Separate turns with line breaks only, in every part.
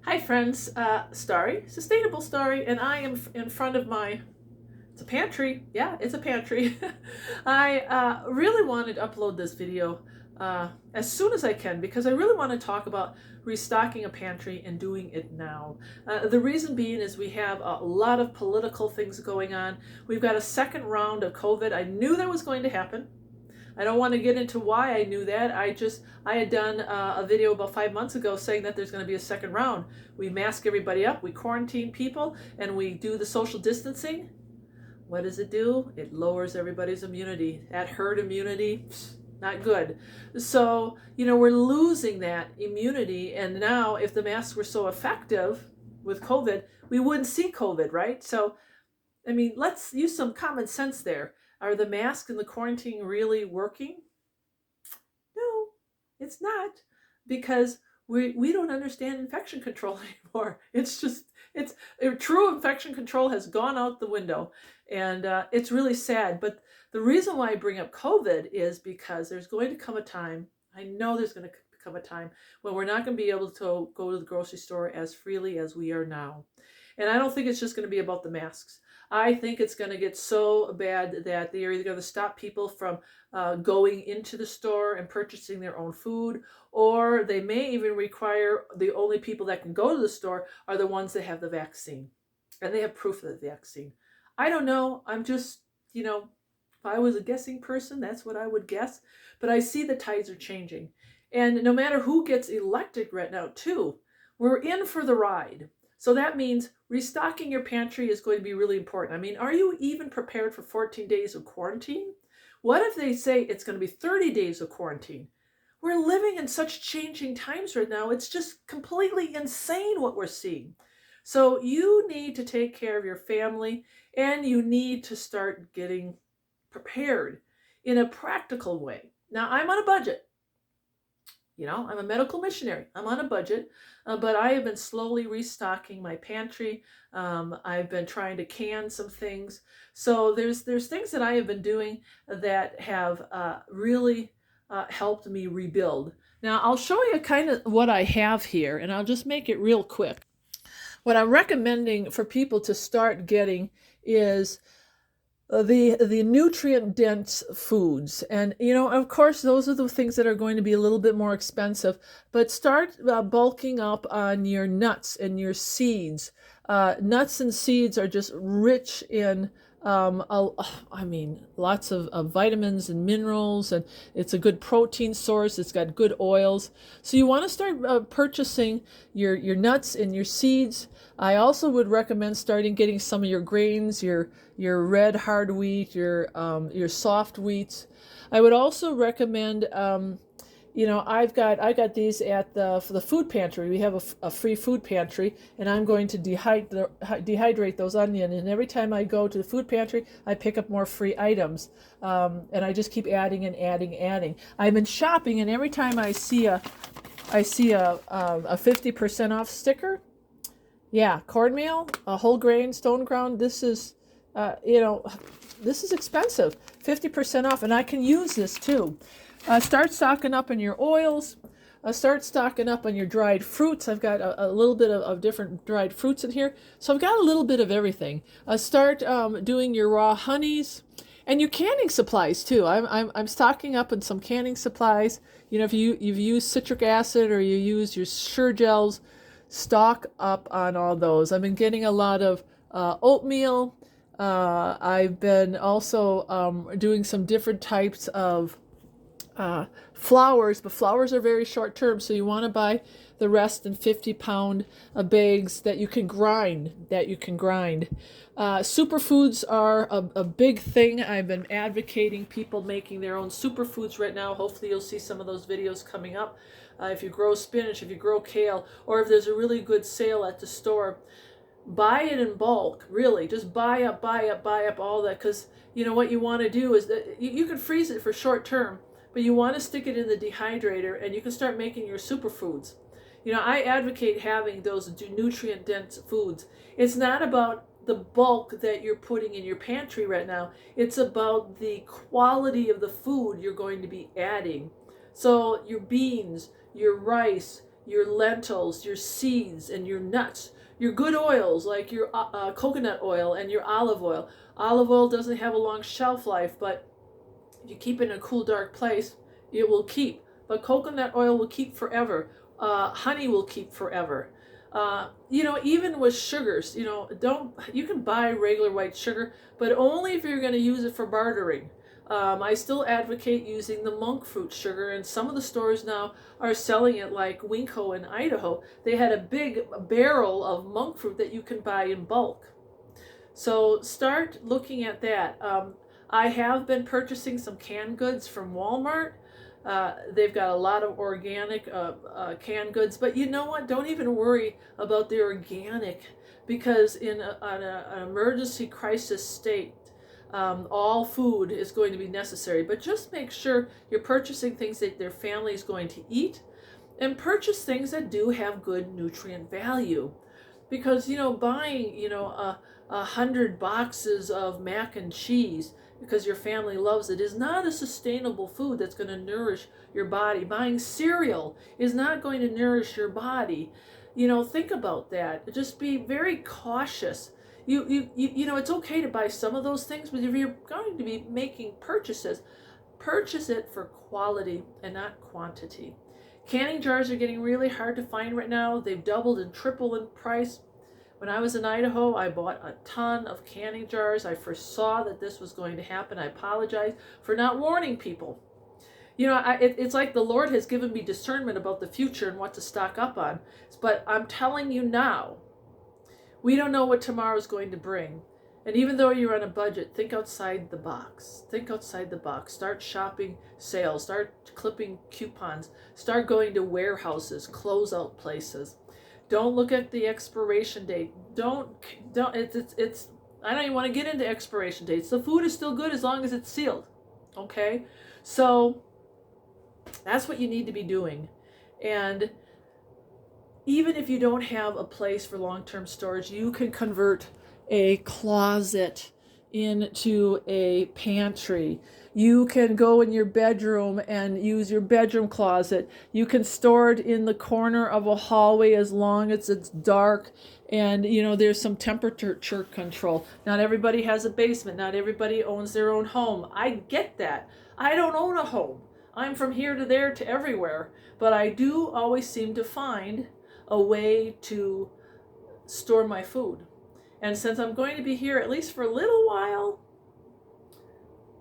Hi friends, Starry, Sustainable Starry, and I am in front of it's a pantry. Yeah, it's a pantry. I really wanted to upload this video as soon as I can because I really want to talk about restocking a pantry and doing it now. The reason being is we have a lot of political things going on. We've got a second round of COVID. I knew that was going to happen. I don't want to get into why I knew that. I had done a video about 5 months ago saying that there's going to be a second round. We mask everybody up, we quarantine people, and we do the social distancing. What does it do? It lowers everybody's immunity. That herd immunity, not good. So, we're losing that immunity. And now, if the masks were so effective with COVID, we wouldn't see COVID, right? So, let's use some common sense there. Are the masks and the quarantine really working? No, it's not, because we don't understand infection control anymore. It's true infection control has gone out the window, and it's really sad. But the reason why I bring up COVID is because there's going to come a time. I know there's going to come a time when we're not going to be able to go to the grocery store as freely as we are now. And I don't think it's just going to be about the masks. I think it's going to get so bad that they're either going to stop people from going into the store and purchasing their own food, or they may even require the only people that can go to the store are the ones that have the vaccine and they have proof of the vaccine. I don't know. I'm just, if I was a guessing person, that's what I would guess. But I see the tides are changing. And no matter who gets elected right now, too, we're in for the ride. So that means restocking your pantry is going to be really important. Are you even prepared for 14 days of quarantine? What if they say it's going to be 30 days of quarantine? We're living in such changing times right now. It's just completely insane what we're seeing. So you need to take care of your family, and you need to start getting prepared in a practical way. Now, I'm on a budget. I'm a medical missionary. I'm on a budget, but I have been slowly restocking my pantry. I've been trying to can some things. So there's things that I have been doing that have really helped me rebuild. Now I'll show you kind of what I have here, and I'll just make it real quick. What I'm recommending for people to start getting is the nutrient dense foods. And of course those are the things that are going to be a little bit more expensive, but start bulking up on your nuts and your seeds. Nuts and seeds are just rich in lots of vitamins and minerals, and it's a good protein source. It's got good oils. So you want to start purchasing your nuts and your seeds. I also would recommend starting getting some of your grains, your red hard wheat, your soft wheats. I would also recommend I got these at the food pantry. We have a free food pantry, and I'm going to dehydrate those onions. And every time I go to the food pantry, I pick up more free items, and I just keep adding and adding. I've been shopping, and every time I see a 50% off sticker, yeah, cornmeal, whole grain, stone ground. This is expensive. 50% off, and I can use this too. Start stocking up on your oils. Start stocking up on your dried fruits. I've got a little bit of different dried fruits in here, so I've got a little bit of everything. Start doing your raw honeys and your canning supplies too. I'm stocking up on some canning supplies. If you've used citric acid or you use your Sure gels, stock up on all those. I've been getting a lot of oatmeal. I've been also doing some different types of flours, but flours are very short term, so you want to buy the rest in 50-pound bags that you can grind. Superfoods are a big thing. I've been advocating people making their own superfoods right now. Hopefully you'll see some of those videos coming up. If you grow spinach, if you grow kale, or if there's a really good sale at the store, buy it in bulk. Really, just buy up all that, because what you want to do is that you can freeze it for short term, but you want to stick it in the dehydrator, and you can start making your superfoods. I advocate having those nutrient dense foods. It's not about the bulk that you're putting in your pantry right now. It's about the quality of the food you're going to be adding. So your beans, your rice, your lentils, your seeds, and your nuts. Your good oils like your coconut oil and your olive oil. Olive oil doesn't have a long shelf life, but if you keep it in a cool, dark place, it will keep. But coconut oil will keep forever. Honey will keep forever. Even with sugars, you can buy regular white sugar, but only if you're going to use it for bartering. I still advocate using the monk fruit sugar, and some of the stores now are selling it, like Winco in Idaho. They had a big barrel of monk fruit that you can buy in bulk. So start looking at that. I have been purchasing some canned goods from Walmart. They've got a lot of organic canned goods, but you know what? Don't even worry about the organic, because in an emergency crisis state, all food is going to be necessary. But just make sure you're purchasing things that their family is going to eat, and purchase things that do have good nutrient value. Because buying 100 boxes of mac and cheese because your family loves it is not a sustainable food that's going to nourish your body. Buying cereal is not going to nourish your body. Think about that. Just be very cautious. It's okay to buy some of those things, but if you're going to be making purchases, purchase it for quality and not quantity. Canning jars are getting really hard to find right now. They've doubled and tripled in price. When I was in Idaho, I bought a ton of canning jars. I foresaw that this was going to happen. I apologize for not warning people. It's like the Lord has given me discernment about the future and what to stock up on. But I'm telling you now, we don't know what tomorrow is going to bring. And even though you're on a budget, think outside the box. Think outside the box. Start shopping sales. Start clipping coupons. Start going to warehouses, closeout places. Don't look at the expiration date. It's I don't even want to get into expiration dates. The food is still good as long as it's sealed. Okay? So that's what you need to be doing. And even if you don't have a place for long-term storage, you can convert a closet into a pantry. You can go in your bedroom and use your bedroom closet. You can store it in the corner of a hallway as long as it's dark and there's some temperature control. Not everybody has a basement. Not everybody owns their own home. I get that. I don't own a home. I'm from here to there to everywhere. But I do always seem to find a way to store my food. And since I'm going to be here at least for a little while,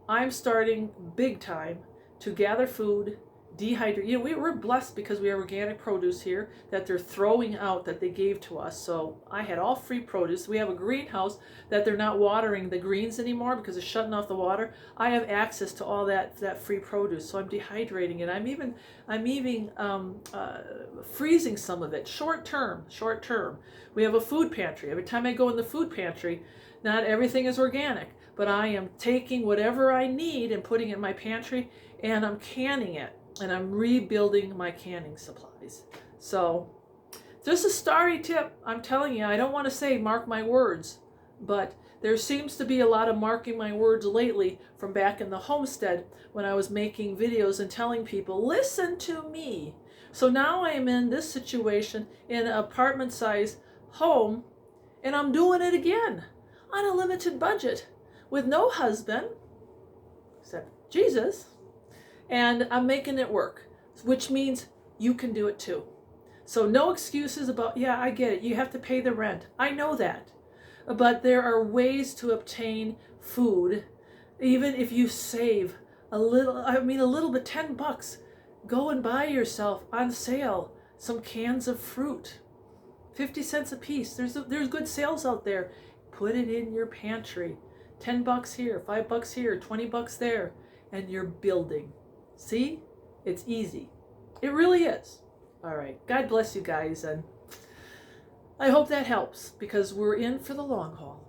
I'm starting big time to gather food, dehydrate. We're blessed because we have organic produce here that they're throwing out that they gave to us. So I had all free produce. We have a greenhouse that they're not watering the greens anymore because it's shutting off the water. I have access to all that free produce, so I'm dehydrating it. I'm even freezing some of it short term. We have a food pantry. Every time I go in the food pantry, not everything is organic, but I am taking whatever I need and putting it in my pantry, and I'm canning it, and I'm rebuilding my canning supplies. So just a starry tip. I'm telling you, I don't want to say mark my words, but there seems to be a lot of marking my words lately from back in the homestead when I was making videos and telling people, listen to me. So now I am in this situation in an apartment size home, and I'm doing it again on a limited budget with no husband except Jesus, and I'm making it work, which means you can do it too. So no excuses about, yeah, I get it, you have to pay the rent. I know that. But there are ways to obtain food, even if you save a little bit, $10. Go and buy yourself on sale some cans of fruit, 50 cents a piece. There's good sales out there. Put it in your pantry. $10 here, $5 here, $20 there, and you're building. See? It's easy. It really is. All right. God bless you guys, and I hope that helps because we're in for the long haul.